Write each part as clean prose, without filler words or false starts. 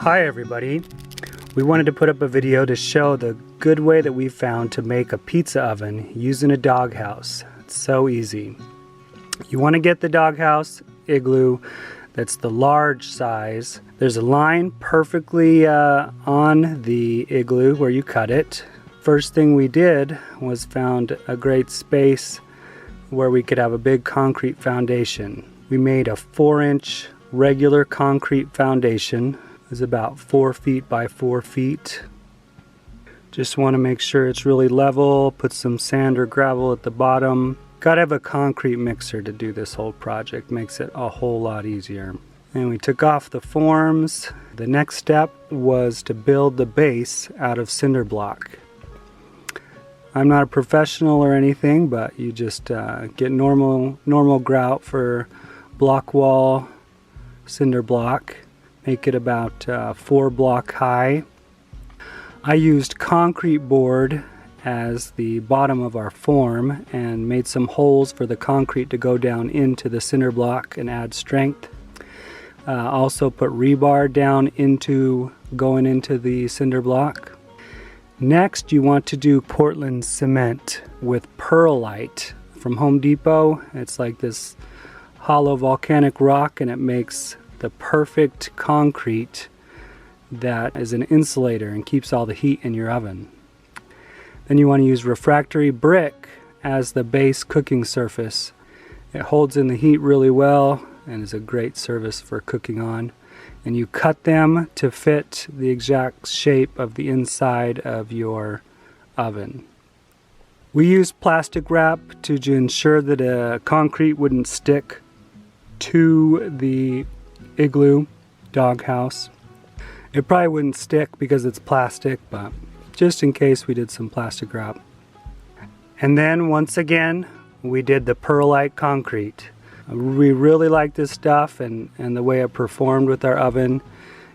Hi everybody. We wanted to put up a video to show the good way that we found to make a pizza oven using a doghouse. It's so easy. You want to get the doghouse igloo that's the large size. There's a line perfectly on the igloo where you cut it. First thing we did was found a great space where we could have a big concrete foundation. We made a 4-inch regular concrete foundation. It was about 4 feet by 4 feet. Just want to make sure it's really level. Put some sand or gravel at the bottom. Gotta have a concrete mixer to do this whole project. Makes it a whole lot easier. And we took off the forms. The next step was to build the base out of cinder block. I'm not a professional or anything, but you just get normal grout for block wall cinder block. Make it about 4 block high. I used concrete board as the bottom of our form and made some holes for the concrete to go down into the cinder block and add strength. Also put rebar down going into the cinder block. Next, you want to do Portland cement with perlite from Home Depot. It's like this hollow volcanic rock, and it makes the perfect concrete that is an insulator and keeps all the heat in your oven. Then you want to use refractory brick as the base cooking surface. It holds in the heat really well and is a great surface for cooking on. And you cut them to fit the exact shape of the inside of your oven. We used plastic wrap to ensure that concrete wouldn't stick to the igloo doghouse. It probably wouldn't stick because it's plastic, but just in case, we did some plastic wrap. And then once again, we did the perlite concrete. We really like this stuff and the way it performed with our oven.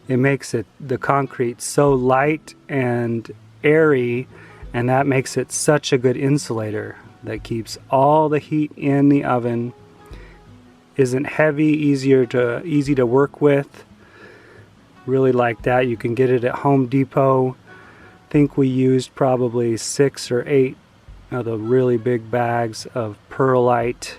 It makes the concrete so light and airy, and that makes it such a good insulator that keeps all the heat in the oven. Isn't heavy, easy to work with. Really like that. You can get it at Home Depot. I think we used probably 6 or 8 of the really big bags of perlite.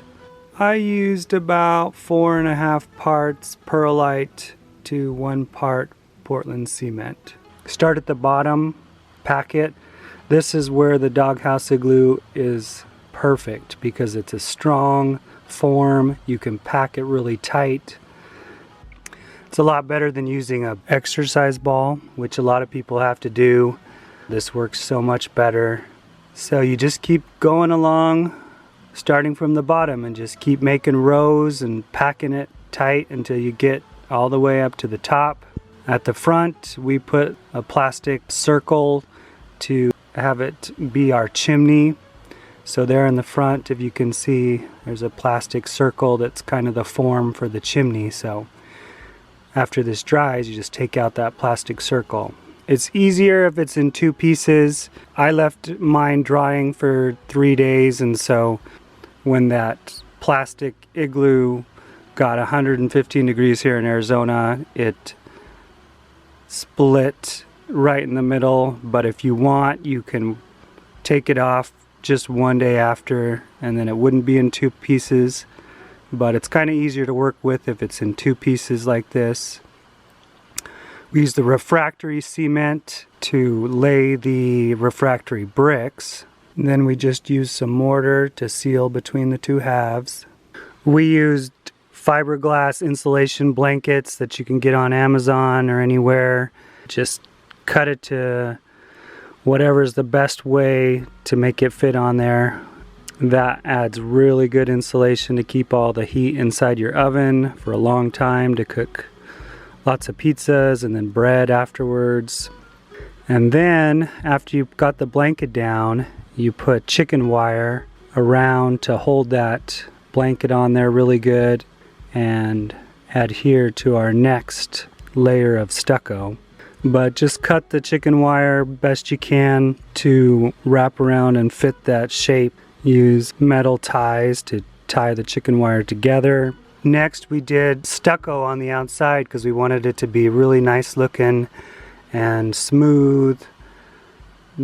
I used about 4.5 parts perlite to 1 part Portland cement. Start at the bottom, pack it. This is where the doghouse igloo is perfect because it's a strong form. You can pack it really tight. It's a lot better than using an exercise ball, which a lot of people have to do. This works so much better. So you just keep going along, starting from the bottom, and just keep making rows and packing it tight until you get all the way up to the top. At the front, we put a plastic circle to have it be our chimney. So there in the front, if you can see, there's a plastic circle that's kind of the form for the chimney. So after this dries, you just take out that plastic circle. It's easier if it's in 2 pieces. I left mine drying for 3 days, and so when that plastic igloo got 115 degrees here in Arizona, it split right in the middle. But if you want, you can take it off just 1 day after, and then it wouldn't be in 2 pieces. But it's kind of easier to work with if it's in 2 pieces like this. We use the refractory cement to lay the refractory bricks. And then we just use some mortar to seal between the 2 halves. We used fiberglass insulation blankets that you can get on Amazon or anywhere. Just cut it to whatever's the best way to make it fit on there. That adds really good insulation to keep all the heat inside your oven for a long time, to cook lots of pizzas and then bread afterwards. And then after you've got the blanket down, you put chicken wire around to hold that blanket on there really good and adhere to our next layer of stucco. But just cut the chicken wire best you can to wrap around and fit that shape. Use metal ties to tie the chicken wire together. Next we did stucco on the outside because we wanted it to be really nice looking and smooth,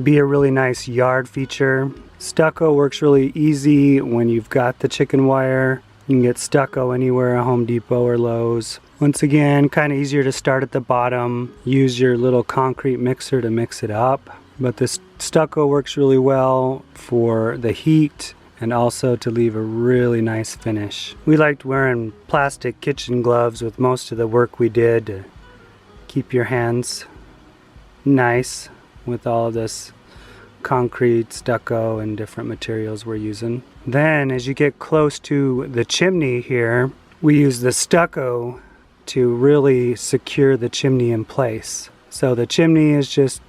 be a really nice yard feature. Stucco works really easy when you've got the chicken wire. You can get stucco anywhere at Home Depot or Lowe's. Once again, kind of easier to start at the bottom. Use your little concrete mixer to mix it up. But this stucco works really well for the heat and also to leave a really nice finish. We liked wearing plastic kitchen gloves with most of the work we did to keep your hands nice with all of this concrete, stucco, and different materials we're using. Then as you get close to the chimney here, we use the stucco to really secure the chimney in place. So the chimney is just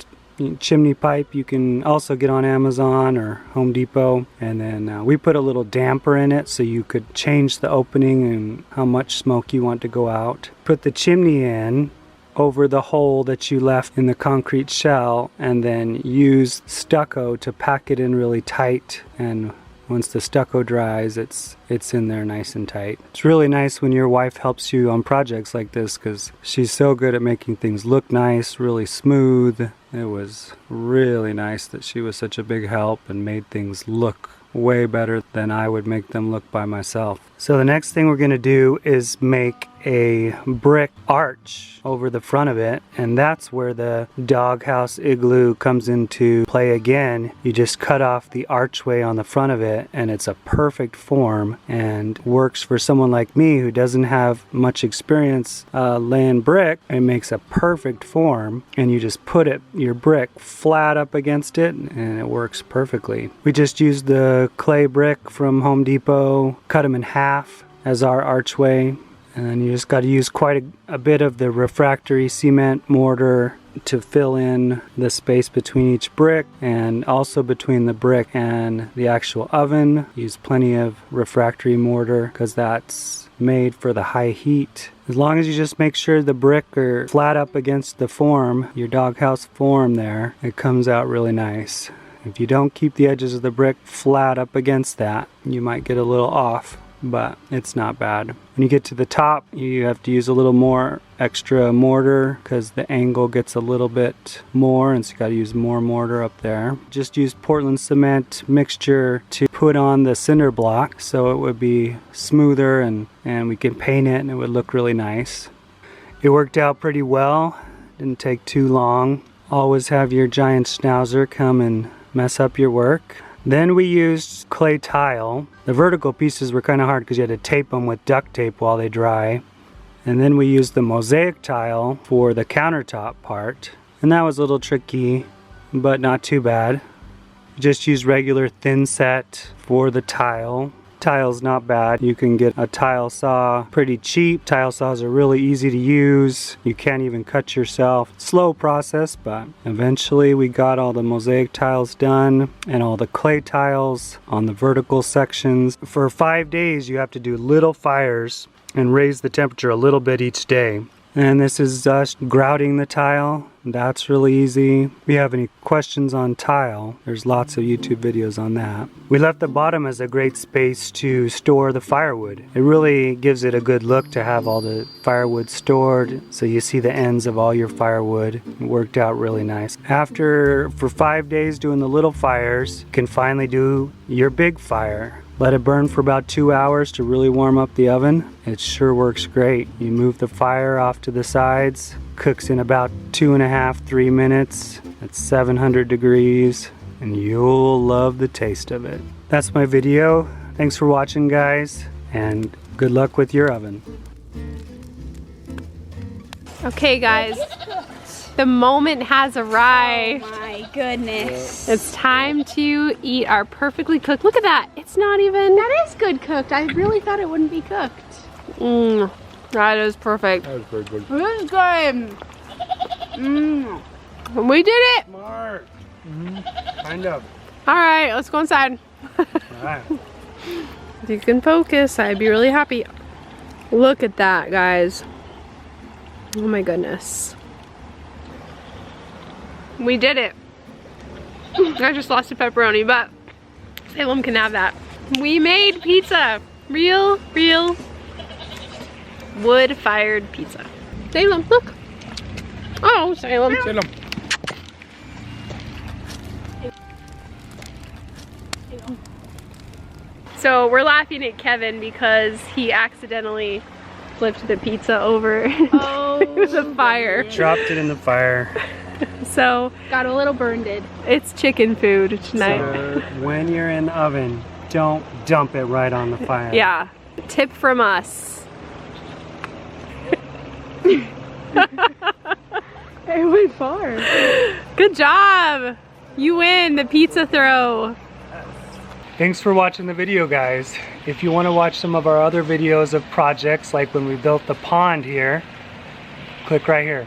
chimney pipe you can also get on Amazon or Home Depot, and then we put a little damper in it so you could change the opening and how much smoke you want to go out. Put the chimney in over the hole that you left in the concrete shell, and then use stucco to pack it in really tight, and once the stucco dries, it's in there nice and tight. It's really nice when your wife helps you on projects like this because she's so good at making things look nice, really smooth. It was really nice that she was such a big help and made things look way better than I would make them look by myself. So the next thing we're going to do is make a brick arch over the front of it, and that's where the doghouse igloo comes into play again. You just cut off the archway on the front of it and it's a perfect form and works for someone like me who doesn't have much experience laying brick. It makes a perfect form, and you just put your brick flat up against it and it works perfectly. We just used the clay brick from Home Depot, cut them in half as our archway. And then you just got to use quite a bit of the refractory cement mortar to fill in the space between each brick, and also between the brick and the actual oven. Use plenty of refractory mortar because that's made for the high heat. As long as you just make sure the brick are flat up against the form, your doghouse form there, it comes out really nice. If you don't keep the edges of the brick flat up against that, you might get a little off, but it's not bad. When you get to the top, you have to use a little more extra mortar because the angle gets a little bit more, and so you got to use more mortar up there. Just use Portland cement mixture to put on the cinder block so it would be smoother, and we can paint it and it would look really nice. It worked out pretty well. Didn't take too long. Always have your giant schnauzer come and mess up your work. Then we used clay tile. The vertical pieces were kind of hard because you had to tape them with duct tape while they dry. And then we used the mosaic tile for the countertop part. And that was a little tricky, but not too bad. Just use regular thin set for the tile. Tile's not bad. You can get a tile saw pretty cheap. Tile saws are really easy to use. You can't even cut yourself. Slow process, but eventually we got all the mosaic tiles done and all the clay tiles on the vertical sections. For 5 days you have to do little fires and raise the temperature a little bit each day. And this is us grouting the tile. That's really easy. If you have any questions on tile, there's lots of YouTube videos on that. We left the bottom as a great space to store the firewood. It really gives it a good look to have all the firewood stored, so you see the ends of all your firewood. It worked out really nice. For 5 days doing the little fires, you can finally do your big fire. Let it burn for about 2 hours to really warm up the oven. It sure works great. You move the fire off to the sides, cooks in about 2.5–3 minutes at 700 degrees, and you'll love the taste of it. That's my video. Thanks for watching, guys, and good luck with your oven. Okay, guys, the moment has arrived. Oh my goodness. It's time to eat our perfectly cooked. Look at that. It's not even. That is good cooked. I really thought it wouldn't be cooked. That is perfect. That was very good. It is good. We did it. Smart. Kind of. All right, let's go inside. All right. If you can focus, I'd be really happy. Look at that, guys. Oh my goodness. We did it. I just lost a pepperoni, but Salem can have that. We made pizza. Real wood-fired pizza. Salem, look. Oh, Salem. Salem. So we're laughing at Kevin because he accidentally flipped the pizza over into the fire. Dropped it in the fire. So Got a little burned it. it's chicken food tonight. So when you're in the oven, don't dump it right on the fire. Yeah. Tip from us. It went far. Good job. You win the pizza throw. Thanks for watching the video, guys. If you want to watch some of our other videos of projects, like when we built the pond here, click right here.